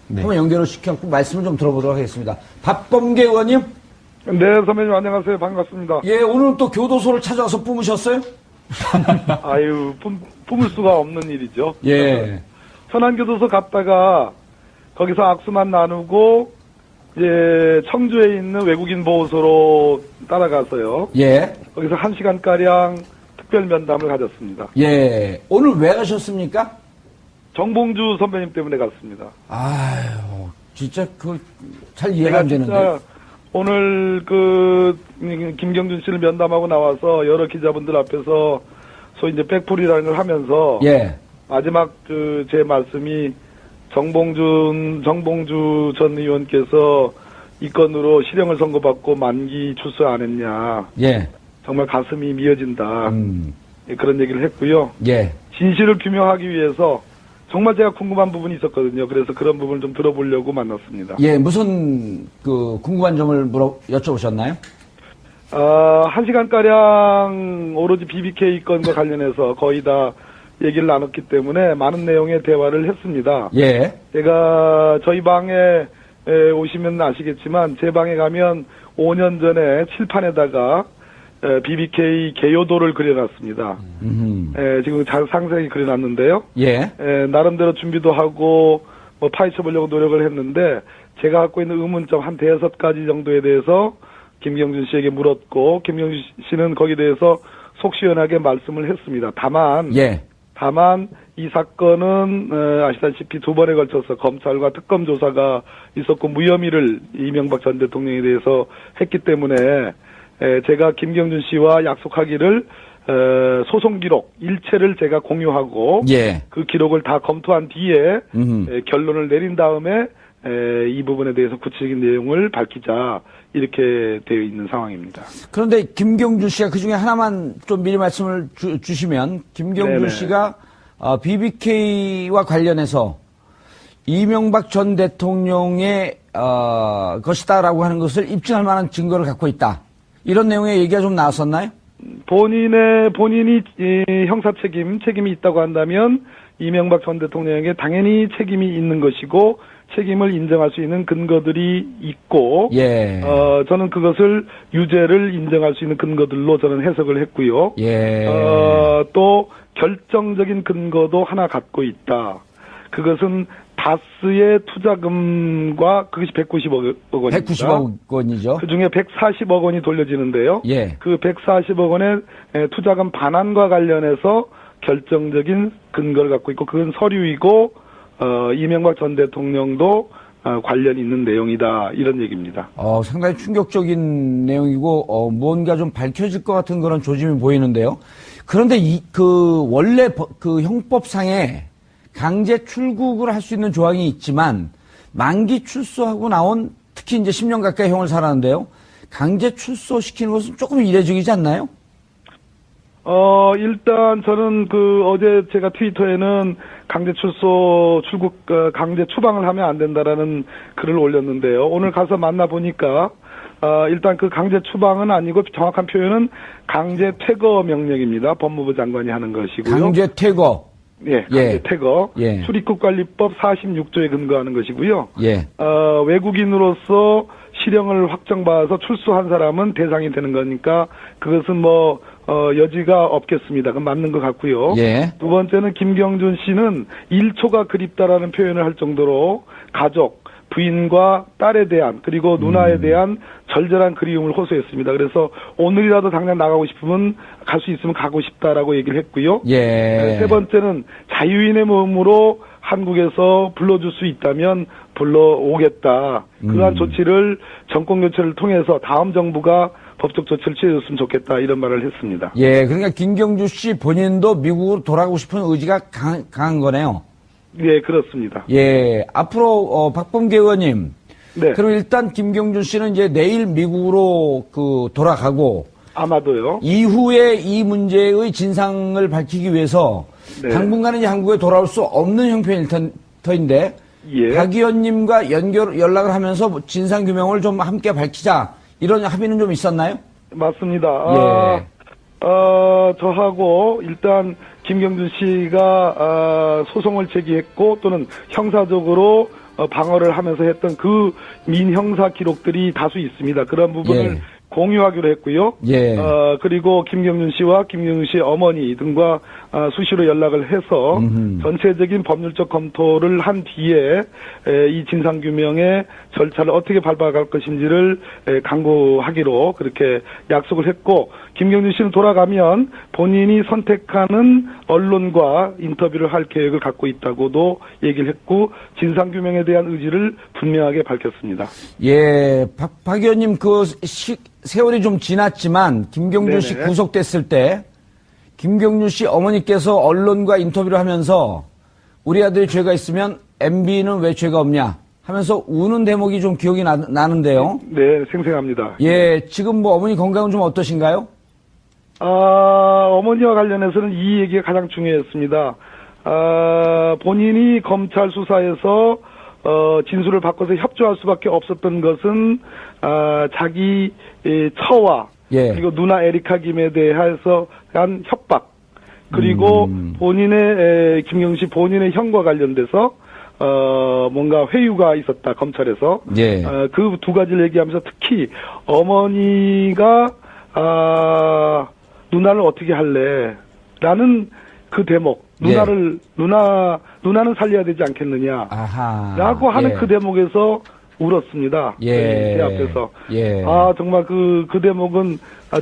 네. 한번 연결을 시켜갖고 말씀을 좀 들어보도록 하겠습니다. 박범계 의원님? 네, 선배님 안녕하세요. 반갑습니다. 예, 오늘 또 교도소를 찾아와서 뿜으셨어요? 아유, 품을 수가 없는 일이죠. 예. 천안교도소 갔다가 거기서 악수만 나누고 이제 청주에 있는 외국인 보호소로 따라가서요. 예. 거기서 1시간가량 특별 면담을 가졌습니다. 예. 오늘 왜 가셨습니까? 정봉주 선배님 때문에 갔습니다. 아유, 진짜 잘 이해가 안 되는데. 진짜 오늘 김경준 씨를 면담하고 나와서 여러 기자분들 앞에서 소위 이제 백풀이라는 걸 하면서 예. 마지막 제 말씀이 정봉주 전 의원께서 이 건으로 실형을 선고받고 만기 출소 안 했냐. 예. 정말 가슴이 미어진다. 그런 얘기를 했고요. 예. 진실을 규명하기 위해서 정말 제가 궁금한 부분이 있었거든요. 그래서 그런 부분을 좀 들어보려고 만났습니다. 예, 무슨 궁금한 점을 여쭤보셨나요? 1시간가량 오로지 BBK 건과 관련해서 거의 다 얘기를 나눴기 때문에 많은 내용의 대화를 했습니다. 예. 제가 저희 방에 오시면 아시겠지만 제 방에 가면 5년 전에 칠판에다가 BBK 개요도를 그려놨습니다. 지금 잘 상세히 그려놨는데요. 예. 나름대로 준비도 하고 파헤쳐보려고 노력을 했는데 제가 갖고 있는 의문점 한 5가지 정도에 대해서 김경준 씨에게 물었고 김경준 씨는 거기에 대해서 속 시원하게 말씀을 했습니다. 다만 이 사건은 아시다시피 2번에 걸쳐서 검찰과 특검 조사가 있었고 무혐의를 이명박 전 대통령에 대해서 했기 때문에 제가 김경준 씨와 약속하기를 소송 기록 일체를 제가 공유하고 예. 그 기록을 다 검토한 뒤에 결론을 내린 다음에 이 부분에 대해서 구체적인 내용을 밝히자 이렇게 되어 있는 상황입니다. 그런데 김경준 씨가 그중에 하나만 좀 미리 말씀을 주시면 김경준 네네. 씨가 BBK와 관련해서 이명박 전 대통령의 것이다라고 하는 것을 입증할 만한 증거를 갖고 있다. 이런 내용의 얘기가 좀 나왔었나요? 본인이 형사 책임이 있다고 한다면 이명박 전 대통령에게 당연히 책임이 있는 것이고 책임을 인정할 수 있는 근거들이 있고 예. 저는 그것을 유죄를 인정할 수 있는 근거들로 저는 해석을 했고요. 예. 또 결정적인 근거도 하나 갖고 있다. 그것은 다스의 투자금과 그것이 190억 원입니다. 190억 원이죠. 그중에 140억 원이 돌려지는데요. 예. 그 140억 원의 투자금 반환과 관련해서 결정적인 근거를 갖고 있고 그건 서류이고 이명박 전 대통령도 관련 있는 내용이다. 이런 얘기입니다. 상당히 충격적인 내용이고 뭔가 좀 밝혀질 것 같은 그런 조짐이 보이는데요. 그런데 원래 형법상에 강제 출국을 할 수 있는 조항이 있지만 만기 출소하고 나온 특히 이제 10년 가까이 형을 살았는데요. 강제 출소시키는 것은 조금 이례적이지 않나요? 일단 저는 어제 제가 트위터에는 강제 출국, 강제 추방을 하면 안 된다라는 글을 올렸는데요. 오늘 가서 만나보니까, 일단 그 강제 추방은 아니고 정확한 표현은 강제 퇴거 명령입니다. 법무부 장관이 하는 것이고요. 강제 퇴거. 예, 강제 퇴거. 예. 출입국관리법 46조에 근거하는 것이고요. 예. 외국인으로서 실형을 확정받아서 출소한 사람은 대상이 되는 거니까 그것은 여지가 없겠습니다. 그건 맞는 것 같고요. 예. 두 번째는 김경준 씨는 1초가 그립다라는 표현을 할 정도로 가족, 부인과 딸에 대한 그리고 누나에 대한 절절한 그리움을 호소했습니다. 그래서 오늘이라도 당장 나가고 싶으면 갈 수 있으면 가고 싶다라고 얘기를 했고요. 예. 세 번째는 자유인의 몸으로 한국에서 불러줄 수 있다면 불러오겠다. 그러한 조치를 정권 교체를 통해서 다음 정부가 법적 조치를 취해줬으면 좋겠다. 이런 말을 했습니다. 예, 그러니까 김경주 씨 본인도 미국으로 돌아가고 싶은 의지가 강한 거네요. 예, 그렇습니다. 예, 앞으로 박범계 의원님. 네. 그럼 일단 김경준 씨는 이제 내일 미국으로 돌아가고 아마도요. 이후에 이 문제의 진상을 밝히기 위해서 네. 당분간은 이제 한국에 돌아올 수 없는 형편일 터인데 예. 박 의원님과 연락을 하면서 진상 규명을 좀 함께 밝히자 이런 합의는 좀 있었나요? 맞습니다. 예. 저하고 일단 김경준 씨가 소송을 제기했고 또는 형사적으로 방어를 하면서 했던 그 민형사 기록들이 다수 있습니다. 그런 부분을 예. 공유하기로 했고요. 예. 그리고 김경준 씨와 김경준 씨의 어머니 등과 수시로 연락을 해서 전체적인 법률적 검토를 한 뒤에 이 진상규명의 절차를 어떻게 밟아갈 것인지를 강구하기로 그렇게 약속을 했고, 김경준 씨는 돌아가면 본인이 선택하는 언론과 인터뷰를 할 계획을 갖고 있다고도 얘기를 했고, 진상규명에 대한 의지를 분명하게 밝혔습니다. 예, 박 의원님, 세월이 좀 지났지만, 김경준 씨 네네. 구속됐을 때, 김경준 씨 어머니께서 언론과 인터뷰를 하면서, 우리 아들이 죄가 있으면 MB는 왜 죄가 없냐 하면서 우는 대목이 좀 기억이 나는데요. 네, 생생합니다. 예, 지금 뭐 어머니 건강은 좀 어떠신가요? 어머니와 관련해서는 이 얘기가 가장 중요했습니다. 본인이 검찰 수사에서 진술을 바꿔서 협조할 수밖에 없었던 것은 자기 처와 예. 그리고 누나 에리카 김에 대해서 한 협박, 그리고 본인의 김경씨 본인의 형과 관련돼서 뭔가 회유가 있었다, 검찰에서. 예. 그 두 가지를 얘기하면서 특히 어머니가 누나를 어떻게 할래? 라는 그 대목, 누나는 살려야 되지 않겠느냐? 아하. 라고 하는 예. 그 대목에서 울었습니다. 예. 제 앞에서. 예. 정말 그 대목은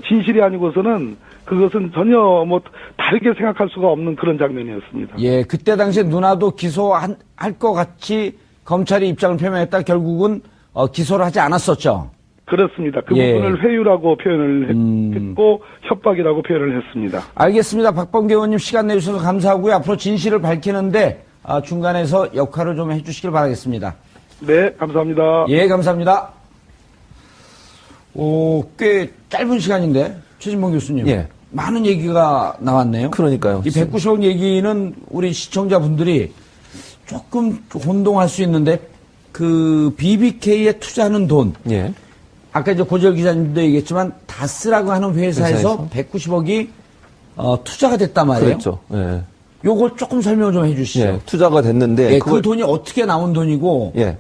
진실이 아니고서는 그것은 전혀 뭐 다르게 생각할 수가 없는 그런 장면이었습니다. 예, 그때 당시에 누나도 기소할 것 같이 검찰이 입장을 표명했다. 결국은 기소를 하지 않았었죠. 그렇습니다. 그 예. 부분을 회유라고 표현을 했고 협박이라고 표현을 했습니다. 알겠습니다. 박범계 의원님 시간 내주셔서 감사하고요. 앞으로 진실을 밝히는데 중간에서 역할을 좀 해주시길 바라겠습니다. 네, 감사합니다. 예, 감사합니다. 꽤 짧은 시간인데 최진봉 교수님. 예. 많은 얘기가 나왔네요. 그러니까요. 이 190억 얘기는 우리 시청자분들이 조금 혼동할 수 있는데 그 BBK에 투자하는 돈. 예. 아까 이제 고재열 기자님도 얘기했지만 다스라고 하는 회사에서 190억이 투자가 됐단 말이에요. 그렇죠. 예. 요걸 조금 설명 좀 해주시죠. 예. 투자가 됐는데 예, 그 돈이 어떻게 나온 돈이고. 예.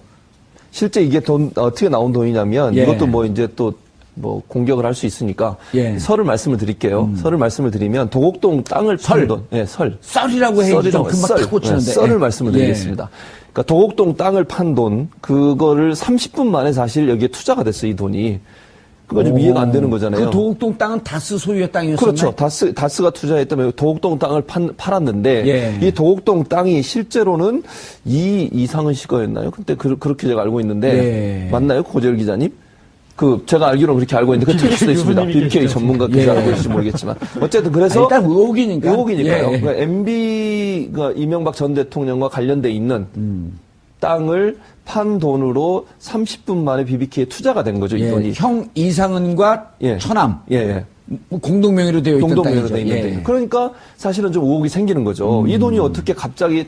실제 이게 어떻게 나온 돈이냐면 예. 이것도 뭐 이제 또 뭐 공격을 할 수 있으니까 예. 설을 말씀을 드릴게요. 설을 말씀을 드리면 도곡동 땅을 판 돈. 예, 설. 썰이라고 해야지 좀 금방 탁 꽂히는데. 썰을 예. 말씀을 드리겠습니다. 그러니까 도곡동 땅을 판 돈, 그거를 30분 만에 사실 여기에 투자가 됐어요, 이 돈이. 그거 좀 이해가 안 되는 거잖아요. 그 도곡동 땅은 다스 소유의 땅이었었나요? 그렇죠. 다스가 투자했다면 도곡동 땅을 팔았는데 예. 이 도곡동 땅이 실제로는 이상은 씨 거였나요? 그때 그렇게 제가 알고 있는데 예. 맞나요, 고재열 기자님? 제가 알기로는 그렇게 알고 있는데 그 틀릴 수도 있습니다. BBK 전문가께서 예. 알고 계실지 모르겠지만 어쨌든 그래서 일단 의혹이니까. 의혹이니까요. 예. 그러니까 MB가 이명박 전 대통령과 관련돼 있는 땅을 판 돈으로 30분 만에 BBK에 투자가 된 거죠, 이 예. 돈이. 형 이상은과 예. 처남. 예, 예. 공동명의로 되어 있던 공동명의로 땅이죠. 돼 있는데. 예. 그러니까 사실은 좀 의혹이 생기는 거죠. 이 돈이 어떻게 갑자기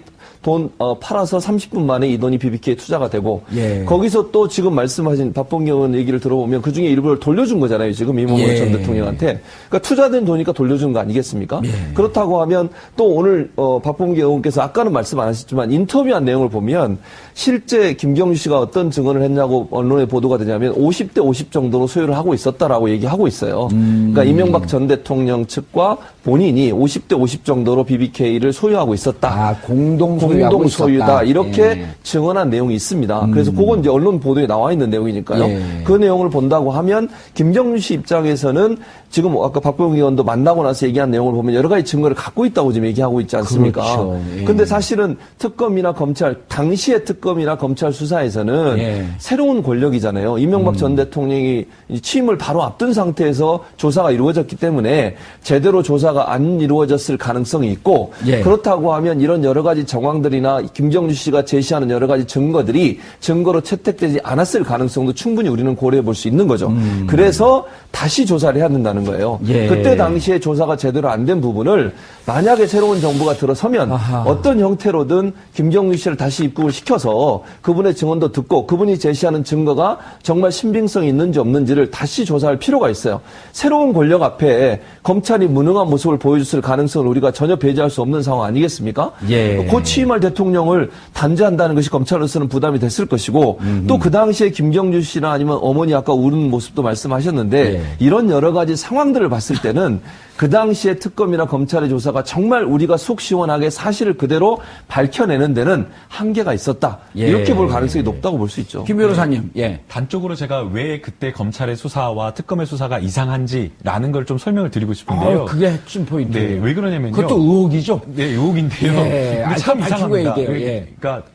팔아서 30분 만에 이 돈이 BBK에 투자가 되고, 예. 거기서 또 지금 말씀하신 박범계 의원 얘기를 들어보면 그 중에 일부를 돌려준 거잖아요. 지금 이명박 예. 전 대통령한테. 그러니까 투자된 돈이니까 돌려준 거 아니겠습니까? 예. 그렇다고 하면 또 오늘 박범계 의원께서 아까는 말씀 안 하셨지만 인터뷰한 내용을 보면 실제 김경주 씨가 어떤 증언을 했냐고 언론에 보도가 되냐면 50대 50 정도로 소유를 하고 있었다라고 얘기하고 있어요. 그러니까 이명박 전 대통령 측과 본인이 50대 50 정도로 BBK를 소유하고 있었다. 공동 소유다. 있었다. 이렇게 예. 증언한 내용이 있습니다. 그래서 그건 이제 언론 보도에 나와 있는 내용이니까요. 예. 그 내용을 본다고 하면 김경준 씨 입장에서는 지금 아까 박병기 의원도 만나고 나서 얘기한 내용을 보면 여러 가지 증거를 갖고 있다고 지금 얘기하고 있지 않습니까? 그렇죠. 예. 근데 사실은 특검이나 검찰, 당시의 특검이나 검찰 수사에서는 예. 새로운 권력이잖아요. 이명박 전 대통령이 취임을 바로 앞둔 상태에서 조사가 이루어졌기 때문에 제대로 조사가 안 이루어졌을 가능성이 있고 예. 그렇다고 하면 이런 여러 가지 정황들이나 김경주 씨가 제시하는 여러 가지 증거들이 증거로 채택되지 않았을 가능성도 충분히 우리는 고려해 볼 수 있는 거죠. 그래서 다시 조사를 해야 된다는 거예요. 예. 그때 당시에 조사가 제대로 안 된 부분을 만약에 새로운 정부가 들어서면 아하. 어떤 형태로든 김경준 씨를 다시 입국을 시켜서 그분의 증언도 듣고 그분이 제시하는 증거가 정말 신빙성이 있는지 없는지를 다시 조사할 필요가 있어요. 새로운 권력 앞에 검찰이 무능한 모습을 보여줬을 가능성을 우리가 전혀 배제할 수 없는 상황 아니겠습니까? 예. 곧 취임할 대통령을 단죄한다는 것이 검찰로서는 부담이 됐을 것이고 또 그 당시에 김경준 씨나 아니면 어머니 아까 우는 모습도 말씀하셨는데 예. 이런 여러 가지 상황들을 봤을 때는 그 당시에 특검이나 검찰의 조사가 정말 우리가 속 시원하게 사실을 그대로 밝혀내는 데는 한계가 있었다. 예. 이렇게 볼 가능성이 높다고 볼 수 있죠. 김 변호사님, 예. 단적으로 제가 왜 그때 검찰의 수사와 특검의 수사가 이상한지라는 걸 좀 설명을 드리고 싶은데요. 그게 핵심 포인트. 네, 왜 그러냐면요. 그것도 의혹이죠? 네, 의혹인데요. 예, 근데 참 밝히고 이상합니다. 얘기해요, 예. 그러니까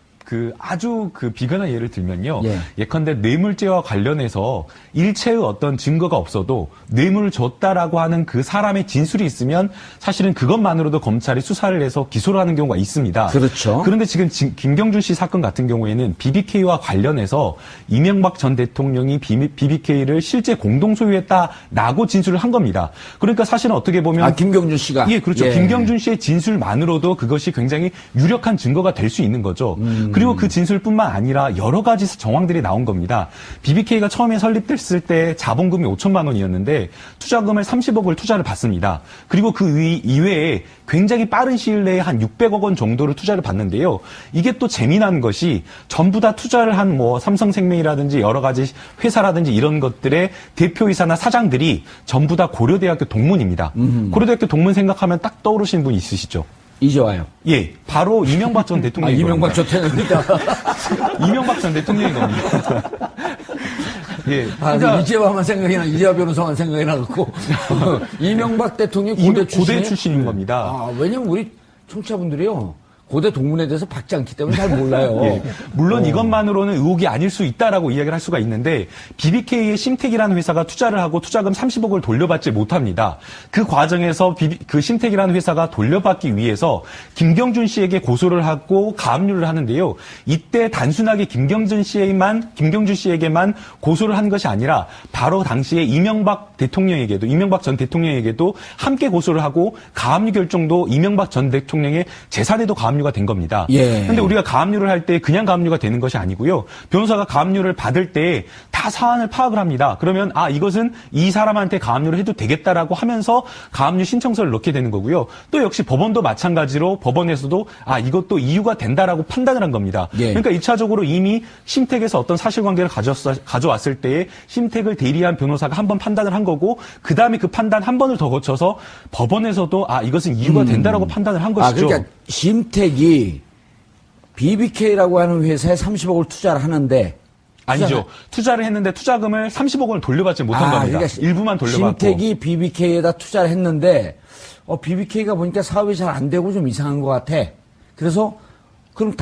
아주 비근한 예를 들면요. 예. 예컨대 뇌물죄와 관련해서 일체의 어떤 증거가 없어도 뇌물을 줬다라고 하는 그 사람의 진술이 있으면 사실은 그것만으로도 검찰이 수사를 해서 기소를 하는 경우가 있습니다. 그렇죠. 그런데 지금 김경준 씨 사건 같은 경우에는 BBK와 관련해서 이명박 전 대통령이 BBK를 실제 공동 소유했다라고 진술을 한 겁니다. 그러니까 사실은 어떻게 보면 김경준 씨가. 예, 그렇죠. 예. 김경준 씨의 진술만으로도 그것이 굉장히 유력한 증거가 될 수 있는 거죠. 그리고 그 진술뿐만 아니라 여러 가지 정황들이 나온 겁니다. BBK가 처음에 설립됐을 때 자본금이 5천만 원이었는데 투자금을 30억을 투자를 받습니다. 그리고 그 이외에 굉장히 빠른 시일 내에 한 600억 원 정도를 투자를 받는데요. 이게 또 재미난 것이 전부 다 투자를 한 뭐 삼성생명이라든지 여러 가지 회사라든지 이런 것들의 대표이사나 사장들이 전부 다 고려대학교 동문입니다. 고려대학교 동문 생각하면 딱 떠오르시는 분 있으시죠? 이제 와요. 예, 바로 이명박 전 대통령이 이명박 전 대통령이다. 이명박 전 대통령인 겁니다. 예, 그러니까 이재화만 생각이 나, 이재화 변호사만 생각이 나갖고. 이명박 대통령 고대 출신인 겁니다. 왜냐면 우리 청취자분들이요. 고대 동문에 대해서 받지 않기 때문에 잘 몰라요. 예, 물론 이것만으로는 의혹이 아닐 수 있다라고 이야기를 할 수가 있는데 BBK의 심택이라는 회사가 투자를 하고 투자금 30억을 돌려받지 못합니다. 그 과정에서 그 심택이라는 회사가 돌려받기 위해서 김경준 씨에게 고소를 하고 가압류를 하는데요. 이때 단순하게 김경준 씨에게만 고소를 한 것이 아니라 바로 당시에 이명박 전 대통령에게도 함께 고소를 하고 가압류 결정도 이명박 전 대통령의 재산에도 가압류가 된 겁니다. 예. 근데 우리가 가압류를 할 때 그냥 가압류가 되는 것이 아니고요. 변호사가 가압류를 받을 때 다 사안을 파악을 합니다. 그러면 이것은 이 사람한테 가압류를 해도 되겠다라고 하면서 가압류 신청서를 넣게 되는 거고요. 또 역시 법원도 마찬가지로 법원에서도 이것도 이유가 된다라고 판단을 한 겁니다. 예. 그러니까 1차적으로 이미 심택에서 어떤 사실관계를 가져왔을 때 심택을 대리한 변호사가 한 번 판단을 한 거고 그다음에 그 판단 한 번을 더 거쳐서 법원에서도 이것은 이유가 된다라고 판단을 한 것이죠. 그러니까 심택이 BBK라고 하는 회사에 30억을 투자를 하는데 아니죠. 투자를 했는데 투자금을 30억 원을 돌려받지 못한 겁니다. 그러니까 일부만 돌려받고. 심택이 BBK에다 투자를 했는데 BBK가 보니까 사업이 잘 안 되고 좀 이상한 것 같아. 그래서 그럼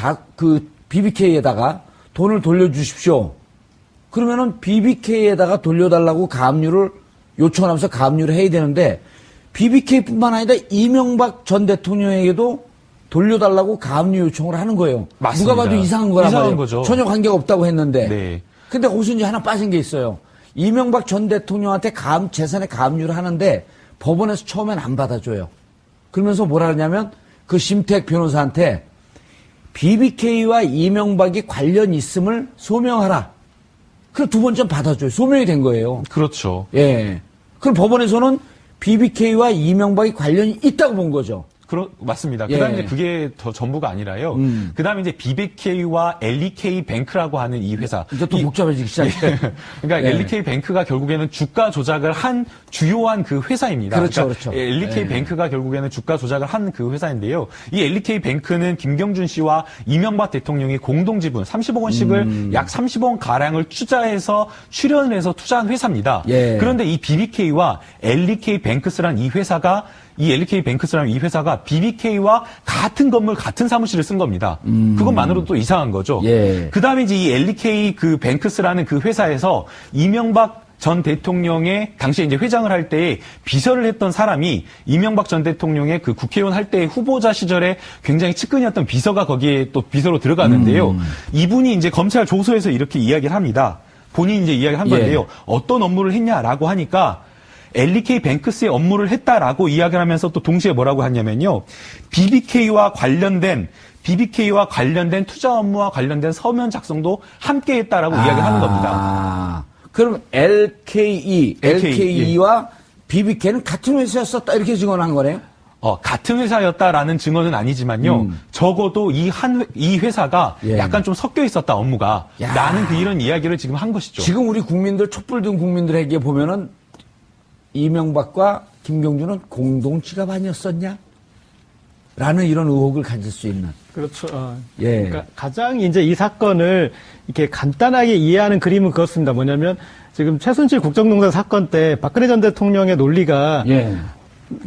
BBK에다가 돈을 돌려주십시오. 그러면은 BBK에다가 돌려달라고 가압류를 요청하면서 가압류를 해야 되는데 BBK뿐만 아니라 이명박 전 대통령에게도 돌려달라고 가압류 요청을 하는 거예요. 맞습니다. 누가 봐도 이상한 거란 이상한 말이에요. 거죠. 전혀 관계가 없다고 했는데. 네. 근데 거기서 이제 하나 빠진 게 있어요. 이명박 전 대통령한테 재산에 가압류를 하는데 법원에서 처음엔 안 받아줘요. 그러면서 뭐라 하냐면 그 심택 변호사한테 BBK와 이명박이 관련 있음을 소명하라. 그럼 두 번째 받아줘요. 소명이 된 거예요. 그렇죠. 예. 그럼 법원에서는 BBK와 이명박이 관련이 있다고 본 거죠. 맞습니다. 예. 그다음에 이제 그게 더 전부가 아니라요. 그다음에 이제 BBK와 LEK 뱅크라고 하는 이 회사. 이제 또 복잡해지기 시작해요. 그러니까 예. LEK 뱅크가 결국에는 주가 조작을 한 주요한 그 회사입니다. 그렇죠, 그러니까 그렇죠. LEK 예. 뱅크가 결국에는 주가 조작을 한 그 회사인데요. 이 LEK 뱅크는 김경준 씨와 이명박 대통령이 공동 지분 30억 원씩을 약 30억 원 가량을 투자해서 출연을 해서 투자한 회사입니다. 예. 그런데 이 BBK와 LEK 뱅크스라는 이 회사가 BBK와 같은 건물, 같은 사무실을 쓴 겁니다. 그것만으로도 또 이상한 거죠. 예. 그 다음에 이제 이 LEK 뱅크스라는 그 회사에서 이명박 전 대통령의 당시에 이제 회장을 할 때에 비서를 했던 사람이 이명박 전 대통령의 그 국회의원 할 때의 후보자 시절에 굉장히 측근이었던 비서가 거기에 또 비서로 들어가는데요. 이분이 이제 검찰 조서에서 이렇게 이야기를 합니다. 본인이 이제 이야기를 한 예. 건데요. 어떤 업무를 했냐라고 하니까 LK 뱅크스의 업무를 했다라고 이야기를 하면서 또 동시에 뭐라고 하냐면요. BBK와 관련된 투자 업무와 관련된 서면 작성도 함께 했다라고 이야기를 하는 겁니다. 그럼 LKE와 BBK는 같은 회사였었다 이렇게 증언한 거네요? 같은 회사였다라는 증언은 아니지만요. 적어도 이 회사가 예. 약간 좀 섞여 있었다 업무가 야. 라는 이런 이야기를 지금 한 것이죠. 지금 우리 국민들, 촛불 든 국민들에게 보면은 이명박과 김경준은 공동 지갑 아니었었냐? 라는 이런 의혹을 가질 수 있는. 그렇죠. 예. 그러니까 가장 이제 이 사건을 이렇게 간단하게 이해하는 그림은 그렇습니다. 뭐냐면 지금 최순실 국정농단 사건 때 박근혜 전 대통령의 논리가 예.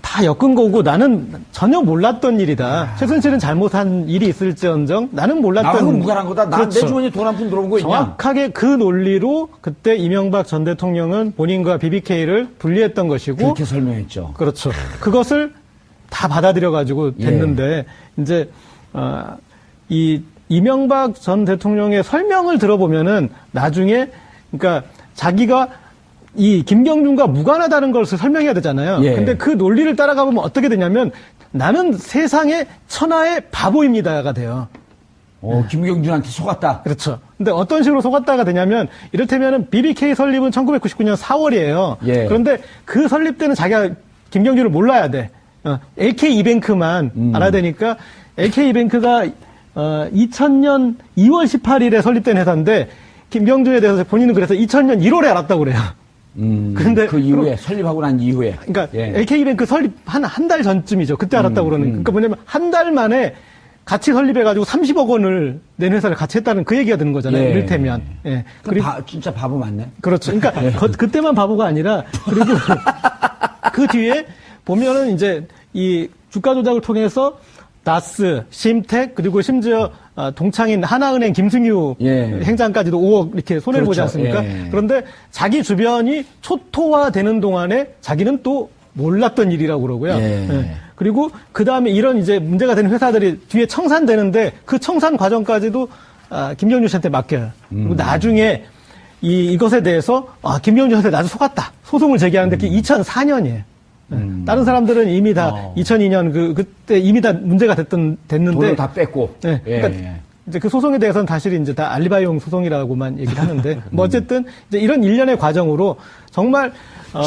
다 엮은 거고 나는 전혀 몰랐던 일이다. 최순실은 잘못한 일이 있을지언정 나는 몰랐던. 나하고 무관한 거다. 난 그렇죠. 내 주머니에 돈 한 푼 들어온 거 있냐? 정확하게 그 논리로 그때 이명박 전 대통령은 본인과 BBK를 분리했던 것이고. 그렇게 설명했죠. 그렇죠. 그것을 다 받아들여가지고 됐는데, 이제, 이 이명박 전 대통령의 설명을 들어보면은 나중에, 그러니까 자기가 이 김경준과 무관하다는 것을 설명해야 되잖아요. 예. 근데 그 논리를 따라가 보면 어떻게 되냐면 나는 세상의 천하의 바보입니다가 돼요. 김경준한테 속았다. 그렇죠. 근데 어떤 식으로 속았다가 되냐면 이를테면은 BBK 설립은 1999년 4월이에요. 예. 그런데 그 설립 때는 자기가 김경준을 몰라야 돼. LK 이뱅크만 알아야 되니까 LK 이뱅크가 2000년 2월 18일에 설립된 회사인데 김경준에 대해서 본인은 그래서 2000년 1월에 알았다고 그래요. 그런데 그 이후에 설립하고 난 이후에. 그러니까 예. LK이뱅크 설립 한 달 전쯤이죠. 그때 알았다고 그러는. 그러니까 뭐냐면 한 달 만에 같이 설립해가지고 30억 원을 낸 회사를 같이 했다는 그 얘기가 되는 거잖아요. 예. 이를테면. 예. 그리고 진짜 바보 맞네. 그렇죠. 그러니까 그때만 바보가 아니라 그리고 그 뒤에 보면은 이제 이 주가 조작을 통해서 나스, 심택 그리고 심지어 동창인 하나은행 김승유 예. 행장까지도 5억 이렇게 손해를 보지 그렇죠. 않습니까? 예. 그런데 자기 주변이 초토화되는 동안에 자기는 또 몰랐던 일이라고 그러고요. 예. 예. 그리고 그 다음에 이런 이제 문제가 되는 회사들이 뒤에 청산되는데 그 청산 과정까지도 김경준 씨한테 맡겨요. 그리고 나중에 이것에 대해서 김경준 씨한테 나도 속았다. 소송을 제기하는데 그게 2004년이에요. 다른 사람들은 이미 다 2002년 그때 이미 다 문제가 됐는데 돈을 다 뺐고. 네, 그러니까 이제 그 소송에 대해서는 사실 이제 다 알리바이용 소송이라고만 얘기를 하는데 뭐 어쨌든 이제 이런 일련의 과정으로 정말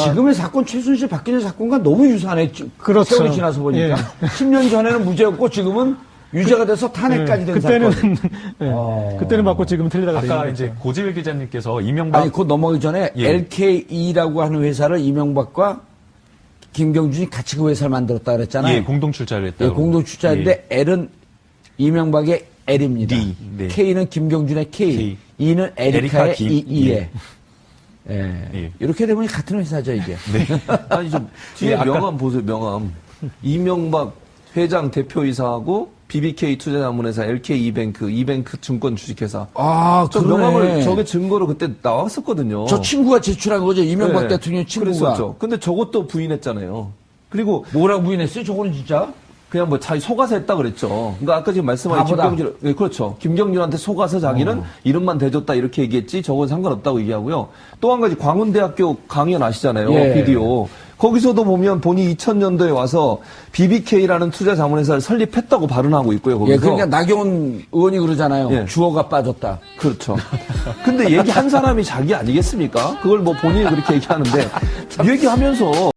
지금의 사건 최순실 박근혜 사건과 너무 유사하네. 그렇죠. 세월이 지나서 보니까. 예. 10년 전에는 무죄였고 지금은 유죄가 돼서 탄핵까지 된 그때는 사건. 그때는 맞고 지금은 틀리다가 아까 되는 이제 거죠. 고지일 기자님께서 이명박 아니, 곧 넘어가기 전에 예. LKE라고 하는 회사를 이명박과 김경준이 같이 그 회사를 만들었다 그랬잖아요. 예, 공동 출자를 했다. 예, 공동 출자인데 L은 이명박의 L입니다. D, 네. K는 김경준의 K, E는 에리카의 에리카 E에. 예. 예. 이렇게 되면 같은 회사죠, 이게. 아니 좀 뒤에 예, 아까- 명함 보세요. 명함. 이명박 회장 대표이사하고 BBK 투자자문회사, LK 이뱅크 증권 주식회사. 아, 저 그러네. 명함을 저게 증거로 그때 나왔었거든요. 저 친구가 제출한 거죠, 이명박 네. 대통령 친구가. 그랬었죠. 근데 저것도 부인했잖아요. 그리고 뭐라고 부인했어요? 저거는 진짜? 그냥 뭐 자기 속아서 했다 그랬죠. 그러니까 아까 지금 말씀하신 바보다. 김경준, 네, 그렇죠. 김경준한테 속아서 자기는 이름만 대줬다 이렇게 얘기했지 저건 상관없다고 얘기하고요. 또 한 가지 광운대학교 강연 아시잖아요. 예. 비디오. 거기서도 보면 본인이 2000년도에 와서 BBK라는 투자 자문회사를 설립했다고 발언하고 있고요. 거기서. 예, 그러니까 나경원 의원이 그러잖아요. 예. 주어가 빠졌다. 그렇죠. 근데 얘기한 사람이 자기 아니겠습니까? 그걸 뭐 본인이 그렇게 얘기하는데 얘기하면서